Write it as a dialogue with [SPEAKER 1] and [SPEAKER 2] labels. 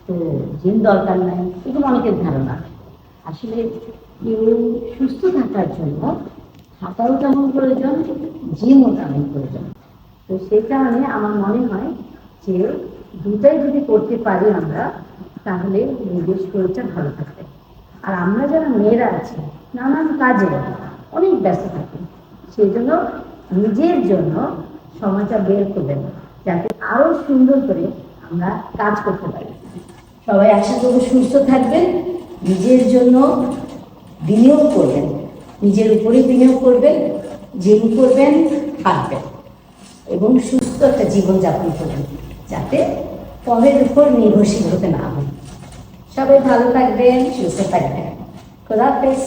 [SPEAKER 1] তো জিম দরকার নাই, এগুলো অনেকের ধারণা। আসলে কেউ সুস্থ থাকার জন্য হাঁটাও তেমন প্রয়োজন, জিমও তেমন প্রয়োজন। তো সেই কারণে আমার মনে হয় যে দুটাই যদি করতে পারি আমরা, তাহলে নিজের শরীরটা ভালো থাকবে। আর আমরা যারা মেয়েরা আছি, নানান কাজে অনেক ব্যস্ত থাকি, সেই জন্য নিজের জন্য সময়টা বের করবেন, যাতে আরো সুন্দর করে আমরা কাজ করতে পারি। সবাই আশা করব সুস্থ থাকবেন, নিজের জন্য বিনিয়োগ করবেন, নিজের উপরে বিনিয়োগ করবেন, জিম করবেন, হাঁটবেন এবং সুস্থ একটা জীবনযাপন করবেন, যাতে পরের উপর নির্ভরশীল হতে না হয়। সবাই ভালো থাকবেন, সুস্থ থাকবেন। খোদা হাফেজ।